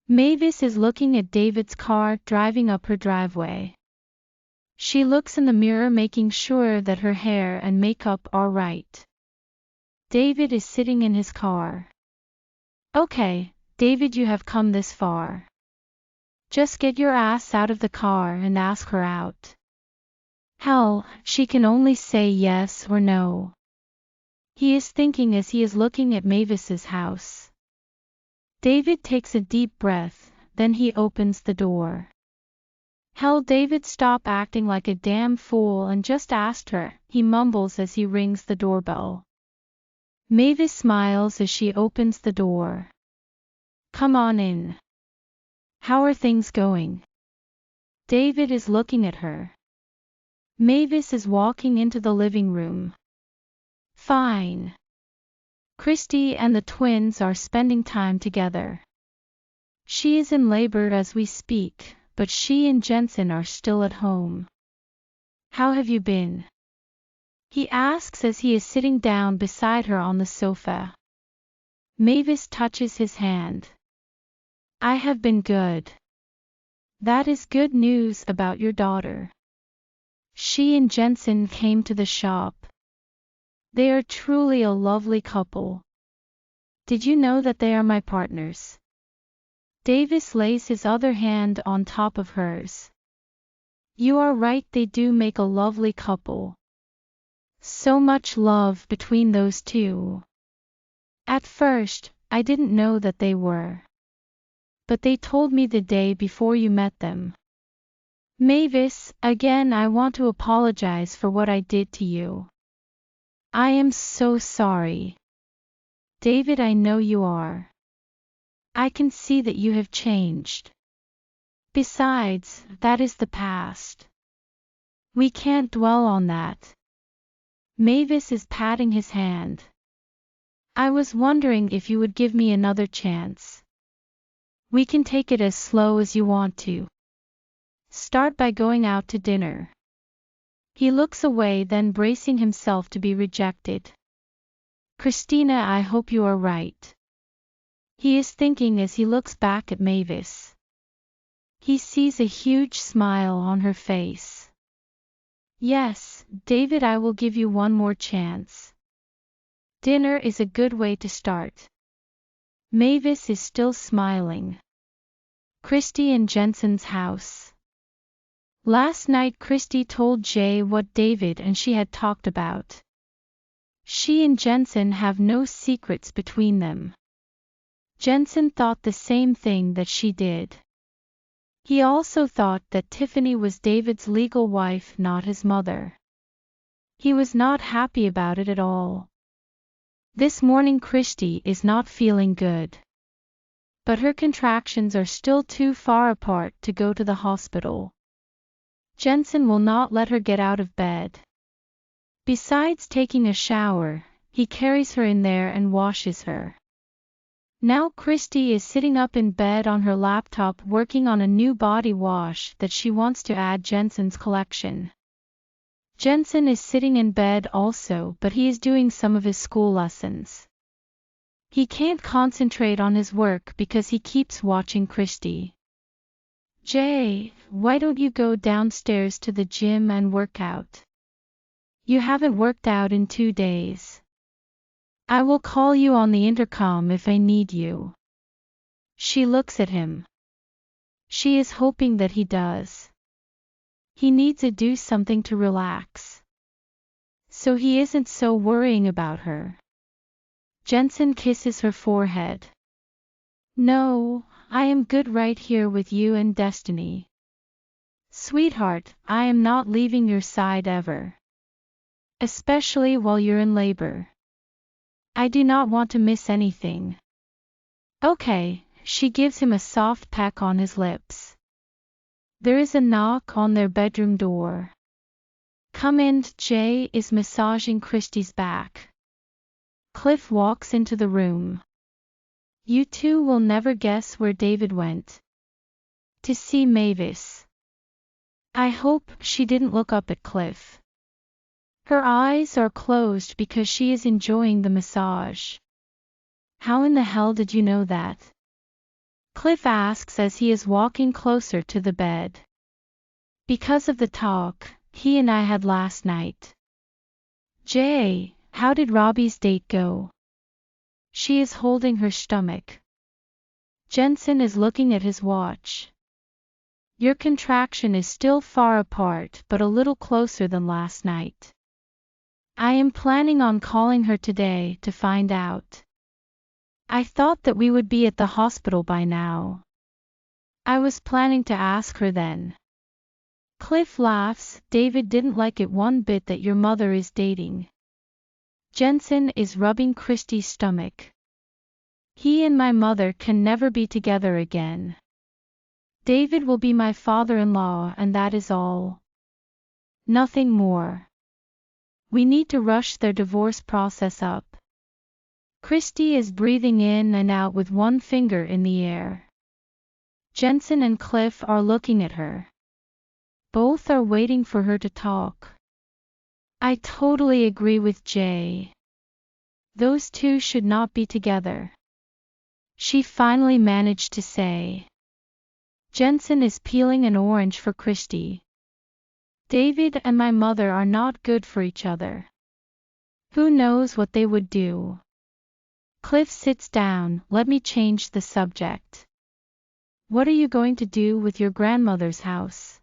Mavis is looking at David's car driving up her driveway. She looks in the mirror making sure that her hair and makeup are right. David is sitting in his car. Okay, David, you have come this far. Just get your ass out of the car and ask her out. Hell, she can only say yes or no. He is thinking as he is looking at Mavis's house. David takes a deep breath, then he opens the door. Hell, David, stop acting like a damn fool and just ask her, he mumbles as he rings the doorbell. Mavis smiles as she opens the door. Come on in. How are things going? David is looking at her. Mavis is walking into the living room. Fine. Christy and the twins are spending time together. She is in labor as we speak, but she and Jensen are still at home. How have you been? He asks as he is sitting down beside her on the sofa. Mavis touches his hand. I have been good. That is good news about your daughter. She and Jensen came to the shop. They are truly a lovely couple. Did you know that they are my partners? Davis lays his other hand on top of hers. You are right, they do make a lovely couple. So much love between those two. At first, I didn't know that they were. But they told me the day before you met them. Mavis, again I want to apologize for what I did to you. I am so sorry. David, I know you are. I can see that you have changed. Besides, that is the past. We can't dwell on that. Mavis is patting his hand. I was wondering if you would give me another chance. We can take it as slow as you want to. Start by going out to dinner. He looks away, then bracing himself to be rejected. Christina, I hope you are right. He is thinking as he looks back at Mavis. He sees a huge smile on her face. Yes, David, I will give you one more chance. Dinner is a good way to start. Mavis is still smiling. Christy and Jensen's house. Last night Christy told Jay what David and she had talked about. She and Jensen have no secrets between them. Jensen thought the same thing that she did. He also thought that Tiffany was David's legal wife, not his mother. He was not happy about it at all. This morning Christy is not feeling good. But her contractions are still too far apart to go to the hospital. Jensen will not let her get out of bed. Besides taking a shower, he carries her in there and washes her. Now Christy is sitting up in bed on her laptop working on a new body wash that she wants to add Jensen's collection. Jensen is sitting in bed also, but he is doing some of his school lessons. He can't concentrate on his work because he keeps watching Christy. Jay, why don't you go downstairs to the gym and work out? You haven't worked out in 2 days. I will call you on the intercom if I need you. She looks at him. She is hoping that he does. He needs to do something to relax. So he isn't so worrying about her. Jensen kisses her forehead. No, I am good right here with you and Destiny. Sweetheart, I am not leaving your side ever. Especially while you're in labor. I do not want to miss anything. Okay, she gives him a soft peck on his lips. There is a knock on their bedroom door. Come in. Jay is massaging Christie's back. Cliff walks into the room. You two will never guess where David went. To see Mavis. I hope she didn't look up at Cliff. Her eyes are closed because she is enjoying the massage. How in the hell did you know that? Cliff asks as he is walking closer to the bed. Because of the talk he and I had last night. Jay, how did Robbie's date go? She is holding her stomach. Jensen is looking at his watch. Your contraction is still far apart but a little closer than last night. I am planning on calling her today to find out. I thought that we would be at the hospital by now. I was planning to ask her then. Cliff laughs. David didn't like it one bit that your mother is dating. Jensen is rubbing Christie's stomach. He and my mother can never be together again. David will be my father-in-law and that is all. Nothing more. We need to rush their divorce process up. Christie is breathing in and out with one finger in the air. Jensen and Cliff are looking at her. Both are waiting for her to talk. I totally agree with Jay. Those two should not be together. She finally managed to say. Jensen is peeling an orange for Christie. David and my mother are not good for each other. Who knows what they would do? Cliff sits down. Let me change the subject. What are you going to do with your grandmother's house?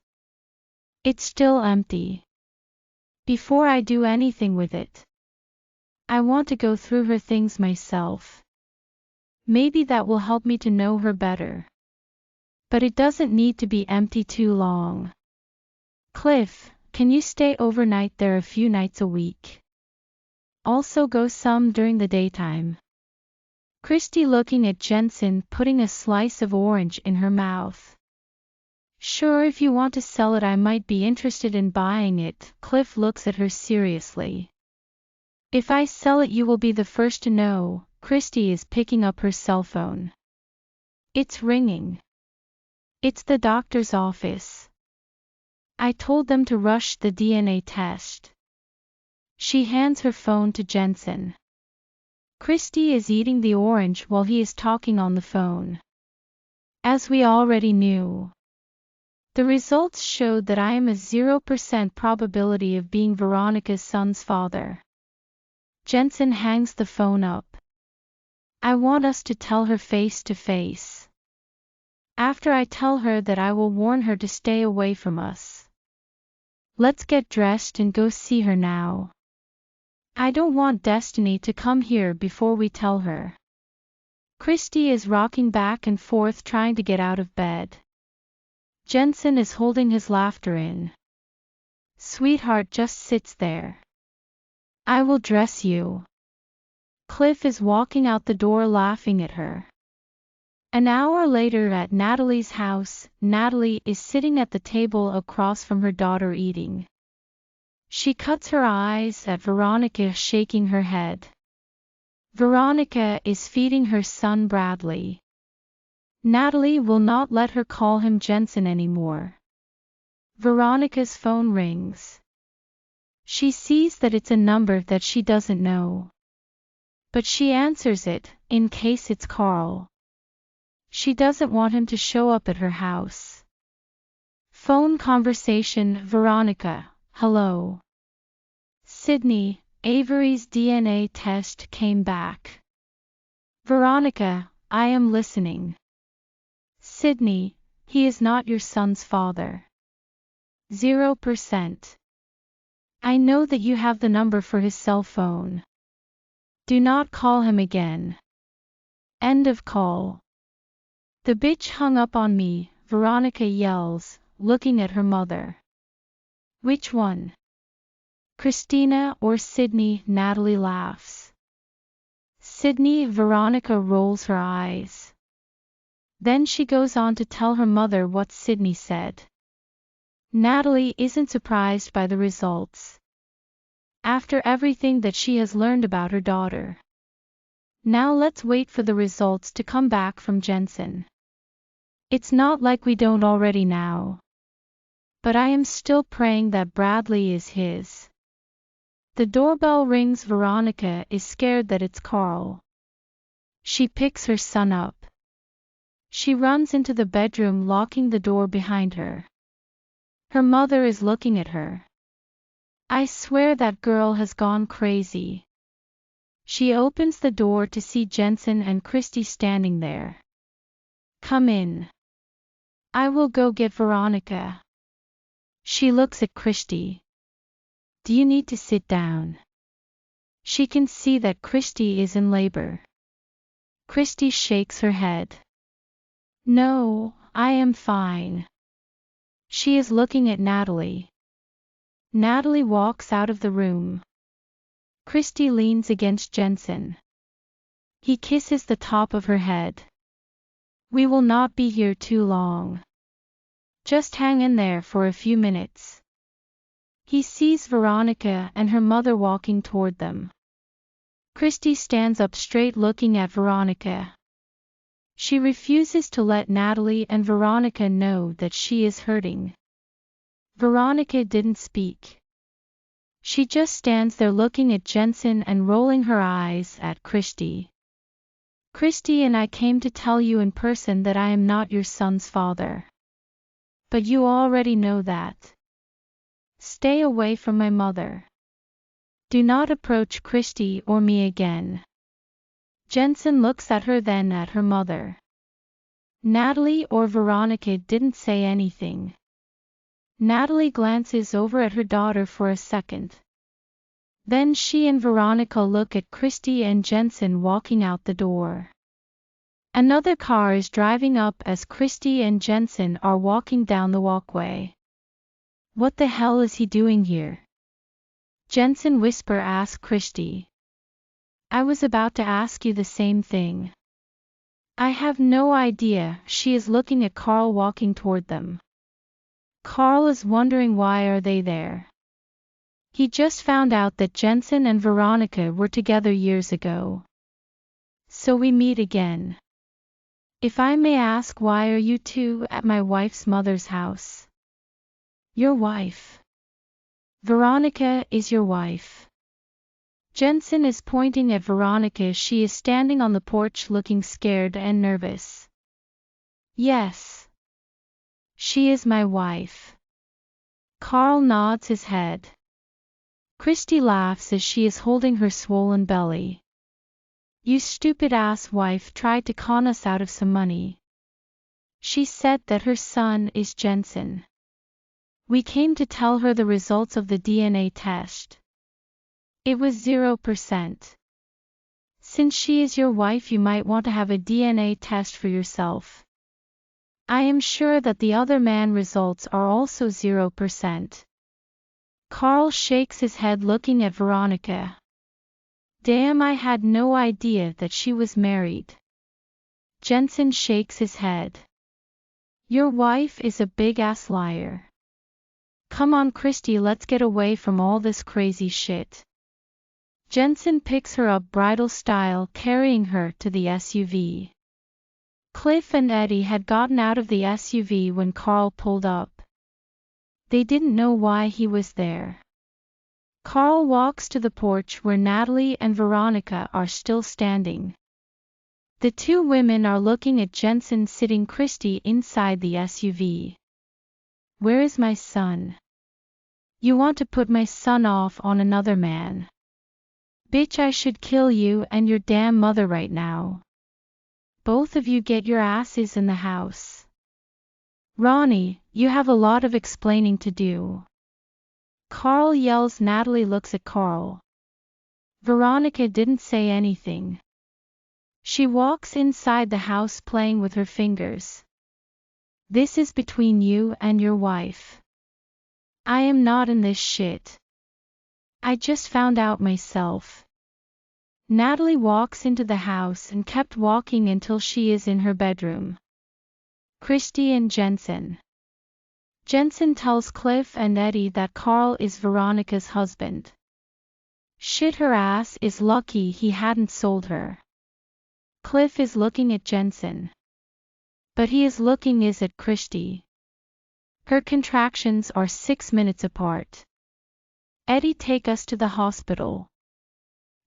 It's still empty. Before I do anything with it, I want to go through her things myself. Maybe that will help me to know her better. But it doesn't need to be empty too long. Cliff, can you stay overnight there a few nights a week? Also go some during the daytime. Christie looking at Jensen putting a slice of orange in her mouth. Sure, if you want to sell it I might be interested in buying it. Cliff looks at her seriously. If I sell it you will be the first to know. Christie is picking up her cell phone. It's ringing. It's the doctor's office. I told them to rush the DNA test. She hands her phone to Jensen. Christie is eating the orange while he is talking on the phone. As we already knew. The results showed that I am a 0% probability of being Veronica's son's father. Jensen hangs the phone up. I want us to tell her face to face. After I tell her that I will warn her to stay away from us. Let's get dressed and go see her now. I don't want Destiny to come here before we tell her. Christie is rocking back and forth trying to get out of bed. Jensen is holding his laughter in. Sweetheart just sits there. I will dress you. Cliff is walking out the door laughing at her. An hour later at Natalie's house, Natalie is sitting at the table across from her daughter eating. She cuts her eyes at Veronica shaking her head. Veronica is feeding her son Bradley. Natalie will not let her call him Jensen anymore. Veronica's phone rings. She sees that it's a number that she doesn't know. But she answers it, in case it's Carl. She doesn't want him to show up at her house. Phone conversation. Veronica, hello. Sydney, Avery's DNA test came back. Veronica, I am listening. Sydney, he is not your son's father. 0%. I know that you have the number for his cell phone. Do not call him again. End of call. The bitch hung up on me, Veronica yells, looking at her mother. Which one? Christina or Sydney? Natalie laughs. Sydney. Veronica rolls her eyes. Then she goes on to tell her mother what Sydney said. Natalie isn't surprised by the results. After everything that she has learned about her daughter. Now let's wait for the results to come back from Jensen. It's not like we don't already know. But I am still praying that Bradley is his. The doorbell rings. Veronica is scared that it's Carl. She picks her son up. She runs into the bedroom, locking the door behind her. Her mother is looking at her. I swear that girl has gone crazy. She opens the door to see Jensen and Christy standing there. Come in. I will go get Veronica. She looks at Christy. Do you need to sit down? She can see that Christy is in labor. Christy shakes her head. No, I am fine. She is looking at Natalie. Natalie walks out of the room. Christy leans against Jensen. He kisses the top of her head. We will not be here too long. Just hang in there for a few minutes. He sees Veronica and her mother walking toward them. Christy stands up straight, looking at Veronica. She refuses to let Natalie and Veronica know that she is hurting. Veronica didn't speak. She just stands there looking at Jensen and rolling her eyes at Christy. Christy, and I came to tell you in person that I am not your son's father. But you already know that. Stay away from my mother. Do not approach Christy or me again. Jensen looks at her, then at her mother. Natalie or Veronica didn't say anything. Natalie glances over at her daughter for a second. Then she and Veronica look at Christy and Jensen walking out the door. Another car is driving up as Christy and Jensen are walking down the walkway. What the hell is he doing here? Jensen asks Christy. I was about to ask you the same thing. I have no idea. She is looking at Carl walking toward them. Carl is wondering why are they there. He just found out that Jensen and Veronica were together years ago. So we meet again. If I may ask, why are you two at my wife's mother's house? Your wife. Veronica is your wife. Jensen is pointing at Veronica. She is standing on the porch looking scared and nervous. Yes. She is my wife. Carl nods his head. Christy laughs as she is holding her swollen belly. You stupid ass wife tried to con us out of some money. She said that her son is Jensen. We came to tell her the results of the DNA test. It was 0%. Since she is your wife, you might want to have a DNA test for yourself. I am sure that the other man results are also 0%. Carl shakes his head looking at Veronica. Damn, I had no idea that she was married. Jensen shakes his head. Your wife is a big-ass liar. Come on, Christy, let's get away from all this crazy shit. Jensen picks her up bridal style, carrying her to the SUV. Cliff and Eddie had gotten out of the SUV when Carl pulled up. They didn't know why he was there. Carl walks to the porch where Natalie and Veronica are still standing. The two women are looking at Jensen sitting Christy inside the SUV. Where is my son? You want to put my son off on another man? Bitch, I should kill you and your damn mother right now. Both of you get your asses in the house. Ronnie, you have a lot of explaining to do. Carl yells. Natalie looks at Carl. Veronica didn't say anything. She walks inside the house playing with her fingers. This is between you and your wife. I am not in this shit. I just found out myself. Natalie walks into the house and kept walking until she is in her bedroom. Christy and Jensen. Jensen tells Cliff and Eddie that Carl is Veronica's husband. Shit, her ass is lucky he hadn't sold her. Cliff is looking at Jensen. But he is looking at Christy. Her contractions are 6 minutes apart. Eddie, take us to the hospital.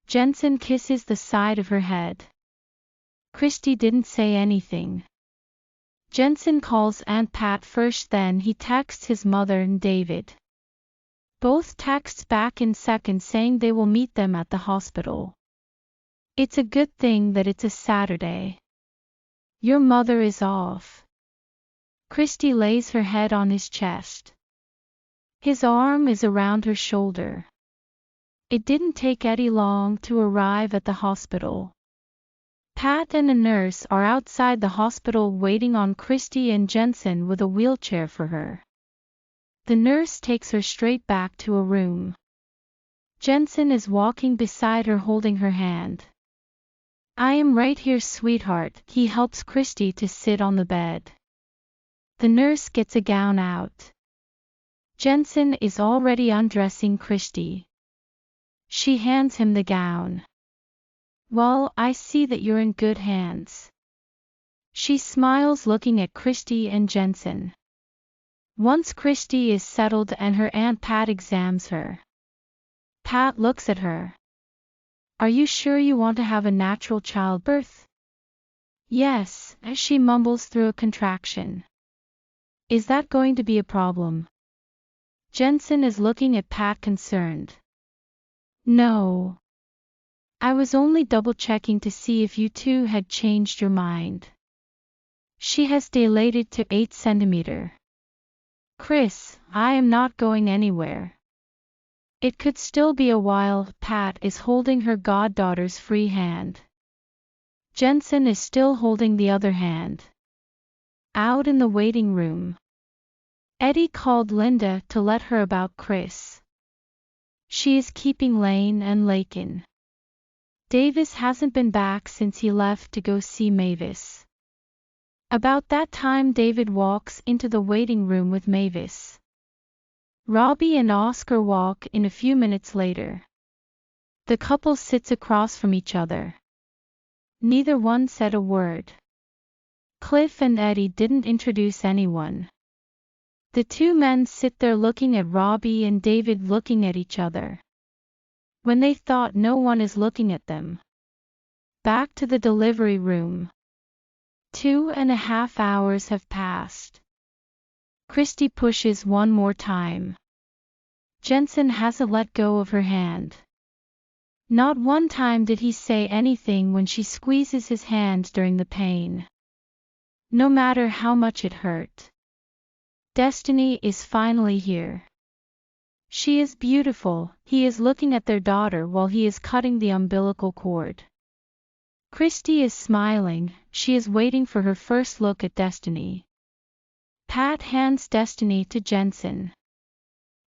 Jensen kisses the side of her head. Christy didn't say anything. Jensen calls Aunt Pat first, then he texts his mother and David. Both texts back in seconds saying they will meet them at the hospital. It's a good thing that it's a Saturday. Your mother is off. Christy lays her head on his chest. His arm is around her shoulder. It didn't take Eddie long to arrive at the hospital. Pat and a nurse are outside the hospital waiting on Christy and Jensen with a wheelchair for her. The nurse takes her straight back to a room. Jensen is walking beside her holding her hand. I am right here, sweetheart. He helps Christy to sit on the bed. The nurse gets a gown out. Jensen is already undressing Christy. She hands him the gown. Well, I see that you're in good hands. She smiles looking at Christy and Jensen. Once Christy is settled and her Aunt Pat examines her. Pat looks at her. Are you sure you want to have a natural childbirth? Yes, as she mumbles through a contraction. Is that going to be a problem? Jensen is looking at Pat concerned. No. I was only double-checking to see if you two had changed your mind. She has dilated to 8 centimeters. Chris, I am not going anywhere. It could still be a while. Pat is holding her goddaughter's free hand. Jensen is still holding the other hand. Out in the waiting room. Eddie called Linda to let her about Chris. She is keeping Lane and Lakin. Davis hasn't been back since he left to go see Mavis. About that time David walks into the waiting room with Mavis. Robbie and Oscar walk in a few minutes later. The couple sits across from each other. Neither one said a word. Cliff and Eddie didn't introduce anyone. The two men sit there looking at Robbie and David looking at each other. When they thought no one is looking at them. Back to the delivery room. 2.5 hours have passed. Christy pushes one more time. Jensen hasn't let go of her hand. Not one time did he say anything when she squeezes his hand during the pain. No matter how much it hurt. Destiny is finally here. She is beautiful. He is looking at their daughter while he is cutting the umbilical cord. Christy is smiling. She is waiting for her first look at Destiny. Pat hands Destiny to Jensen.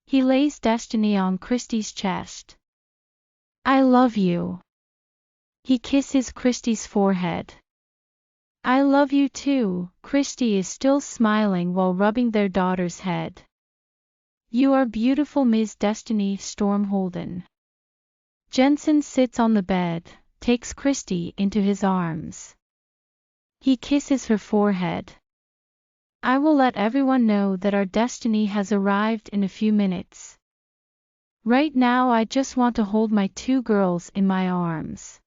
He lays Destiny on Christy's chest. I love you. He kisses Christy's forehead. I love you too. Christy is still smiling while rubbing their daughter's head. You are beautiful, Ms. Destiny Storm Holden. Jensen sits on the bed, takes Christy into his arms. He kisses her forehead. I will let everyone know that our Destiny has arrived in a few minutes. Right now I just want to hold my 2 girls in my arms.